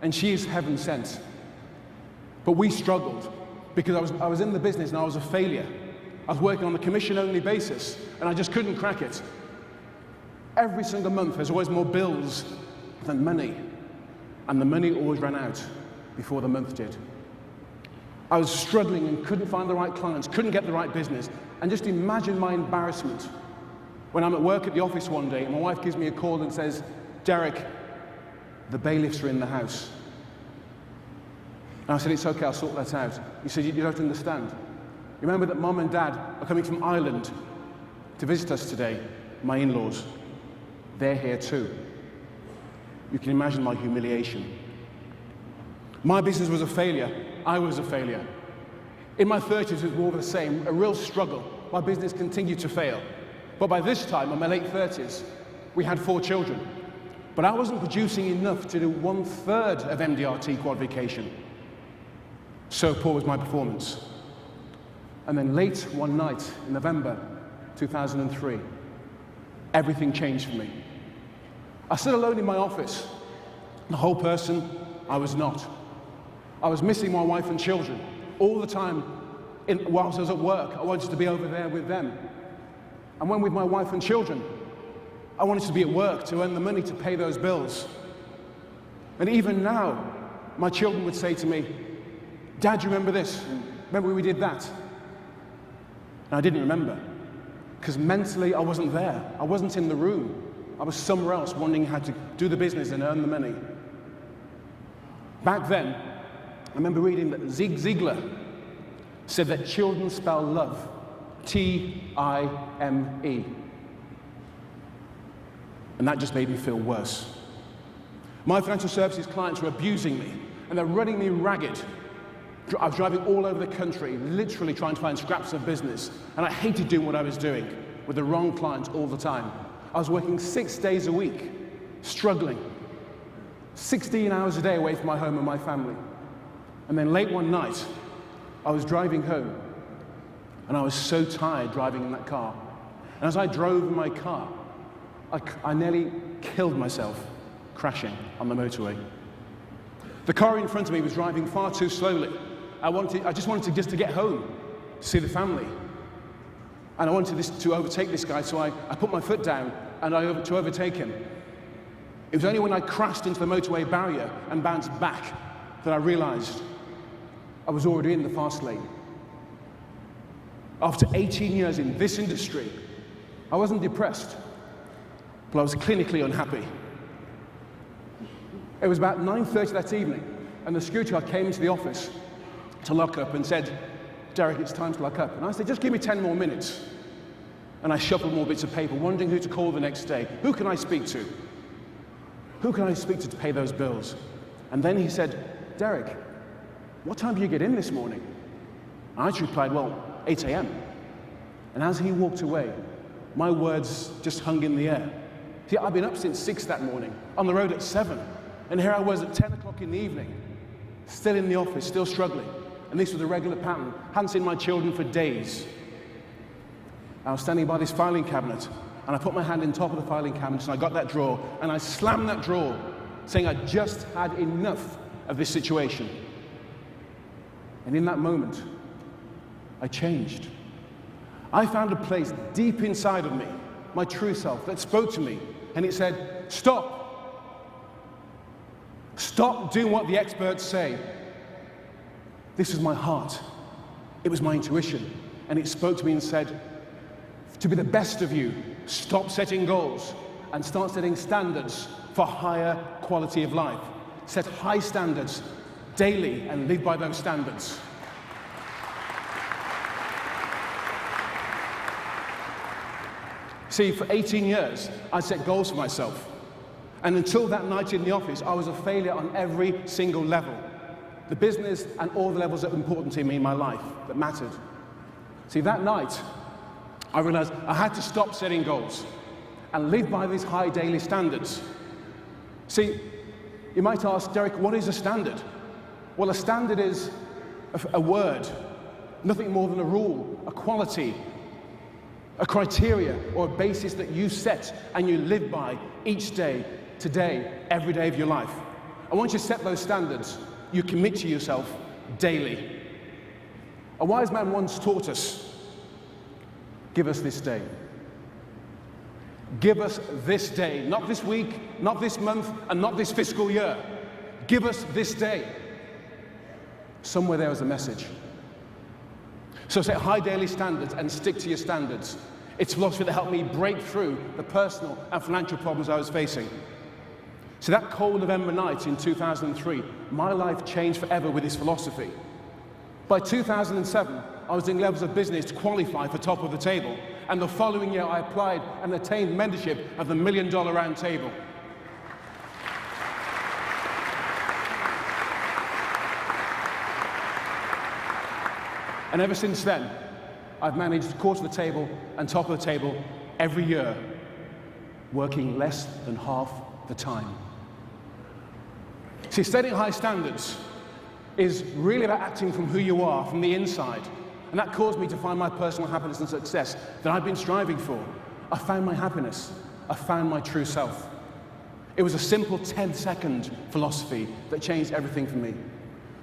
and she is heaven sent. But we struggled because I was in the business and I was a failure. I was working on a commission-only basis, and I just couldn't crack it. Every single month, there's always more bills than money, and the money always ran out before the month did. I was struggling and couldn't find the right clients, couldn't get the right business, and just imagine my embarrassment when I'm at work at the office one day and my wife gives me a call and says, "Derek, the bailiffs are in the house." And I said, "It's okay, I'll sort that out." He said, "You don't understand. Remember that Mom and Dad are coming from Ireland to visit us today, my in-laws. They're here too." You can imagine my humiliation. My business was a failure. I was a failure. In my 30s, it was more of the same, a real struggle. My business continued to fail. But by this time, in my late 30s, we had 4 children. But I wasn't producing enough to do 1/3 of MDRT qualification. So poor was my performance. And then late one night in November 2003, everything changed for me. I stood alone in my office. The whole person I was not. I was missing my wife and children all the time. Whilst I was at work, I wanted to be over there with them. And when with my wife and children, I wanted to be at work to earn the money to pay those bills. And even now, my children would say to me, "Dad, you remember this? Remember we did that?" And I didn't remember, because mentally I wasn't there. I wasn't in the room. I was somewhere else wondering how to do the business and earn the money. Back then, I remember reading that Zig Ziglar said that children spell love, T-I-M-E. And that just made me feel worse. My financial services clients were abusing me, and they're running me ragged. I was driving all over the country, literally trying to find scraps of business, and I hated doing what I was doing with the wrong clients all the time. I was working 6 days a week, struggling, 16 hours a day away from my home and my family. And then late one night, I was driving home, and I was so tired driving in that car. And as I drove in my car, I nearly killed myself crashing on the motorway. The car in front of me was driving far too slowly. I just wanted to get home, to see the family. And I wanted to overtake this guy, so I put my foot down and to overtake him. It was only when I crashed into the motorway barrier and bounced back that I realized I was already in the fast lane. After 18 years in this industry, I wasn't depressed, but I was clinically unhappy. It was about 9:30 that evening, and the security guard came into the office to lock up and said, "Derek, it's time to lock up." And I said, "Just give me 10 more minutes." And I shuffled more bits of paper, wondering who to call the next day. Who can I speak to? Who can I speak to pay those bills? And then he said, "Derek, what time do you get in this morning?" I just replied, "Well, 8 a.m. And as he walked away, my words just hung in the air. See, I'd been up since 6 that morning, on the road at 7, and here I was at 10 o'clock in the evening, still in the office, still struggling. And this was a regular pattern. Hadn't seen my children for days. I was standing by this filing cabinet, and I put my hand in top of the filing cabinet, and I got that drawer, and I slammed that drawer, saying I just had enough of this situation. And in that moment, I changed. I found a place deep inside of me, my true self, that spoke to me, and it said, "Stop. Stop doing what the experts say." This was my heart. It was my intuition. And it spoke to me and said, to be the best of you, stop setting goals and start setting standards for higher quality of life. Set high standards daily and live by those standards. See, for 18 years, I set goals for myself. And until that night in the office, I was a failure on every single level. The business and all the levels that were important to me in my life, that mattered. See, that night, I realized I had to stop setting goals and live by these high daily standards. See, you might ask, "Derek, what is a standard?" Well, a standard is a word, nothing more than a rule, a quality, a criteria, or a basis that you set and you live by each day, today, every day of your life. And once you set those standards, you commit to yourself daily. A wise man once taught us, give us this day. Give us this day, not this week, not this month, and not this fiscal year. Give us this day. Somewhere there was a message. So set high daily standards and stick to your standards. It's philosophy that helped me break through the personal and financial problems I was facing. So that cold November night in 2003, my life changed forever with this philosophy. By 2007, I was doing levels of business to qualify for top of the table. And the following year, I applied and attained membership of the $1 Million Round Table. And ever since then, I've managed quarter of the table and top of the table every year, working less than half the time. See, setting high standards is really about acting from who you are, from the inside. And that caused me to find my personal happiness and success that I've been striving for. I found my happiness. I found my true self. It was a simple 10-second philosophy that changed everything for me.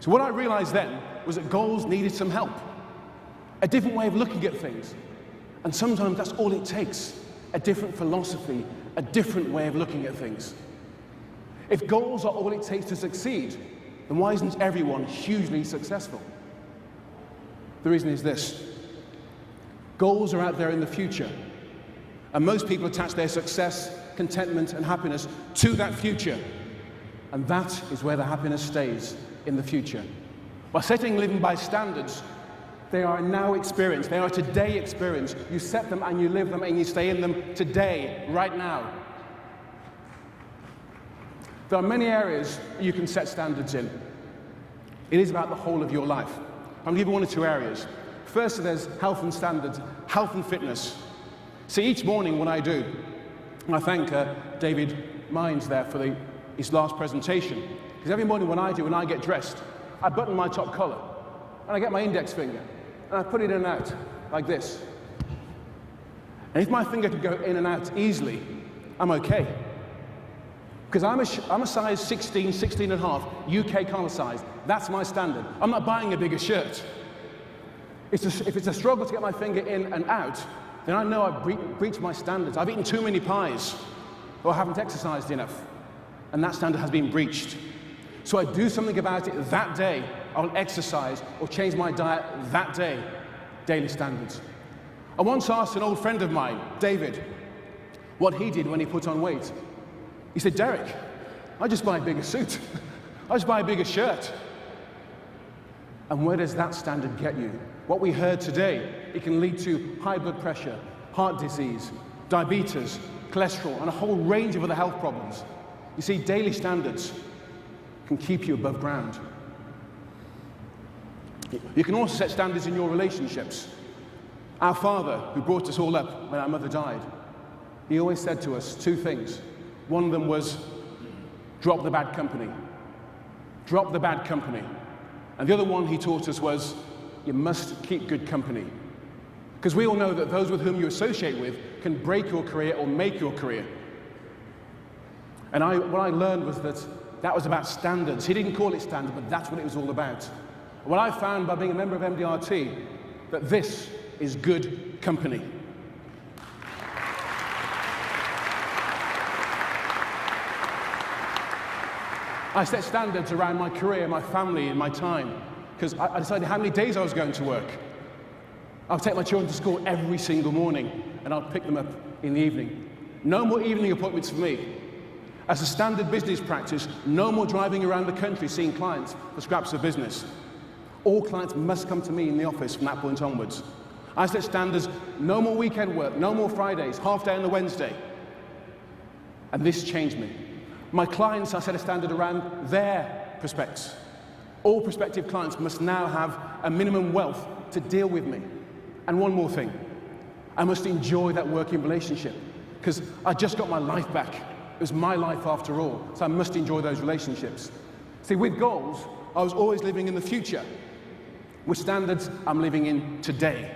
So what I realized then was that goals needed some help. A different way of looking at things. And sometimes that's all it takes. A different philosophy, a different way of looking at things. If goals are all it takes to succeed, then why isn't everyone hugely successful? The reason is this. Goals are out there in the future. And most people attach their success, contentment, and happiness to that future. And that is where the happiness stays, in the future. By setting living by standards, they are a now experience. They are a today experience. You set them and you live them and you stay in them today, right now. There are many areas you can set standards in. It is about the whole of your life. I'm going to give you one or two areas. First, there's health and standards, health and fitness. See, each morning what I do, and I thank David Mines there for his last presentation, because every morning when I get dressed, I button my top collar, and I get my index finger, and I put it in and out, like this. And if my finger can go in and out easily, I'm okay. Because I'm a size 16, 16 and a half, UK collar size. That's my standard. I'm not buying a bigger shirt. If it's a struggle to get my finger in and out, then I know I've breached my standards. I've eaten too many pies, or haven't exercised enough. And that standard has been breached. So I do something about it that day. I'll exercise or change my diet that day. Daily standards. I once asked an old friend of mine, David, what he did when he put on weight. He said, Derek, I just buy a bigger suit. I just buy a bigger shirt. And where does that standard get you? What we heard today, it can lead to high blood pressure, heart disease, diabetes, cholesterol, and a whole range of other health problems. You see, daily standards can keep you above ground. You can also set standards in your relationships. Our father, who brought us all up when our mother died, he always said to us two things. One of them was, drop the bad company. Drop the bad company. And the other one he taught us was, you must keep good company. Because we all know that those with whom you associate with can break your career or make your career. And what I learned was that was about standards. He didn't call it standard, but that's what it was all about. What I found by being a member of MDRT, that this is good company. I set standards around my career, my family, and my time, because I decided how many days I was going to work. I'll take my children to school every single morning, and I'll pick them up in the evening. No more evening appointments for me. As a standard business practice, no more driving around the country seeing clients for scraps of business. All clients must come to me in the office from that point onwards. I set standards, no more weekend work, no more Fridays, half day on a Wednesday. And this changed me. My clients, I set a standard around their prospects. All prospective clients must now have a minimum wealth to deal with me. And one more thing, I must enjoy that working relationship, because I just got my life back. It was my life after all, so I must enjoy those relationships. See, with goals, I was always living in the future. With standards, I'm living in today.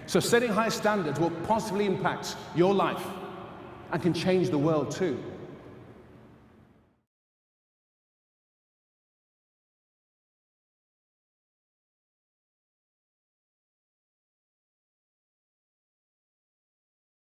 So setting high standards will positively impact your life and can change the world too.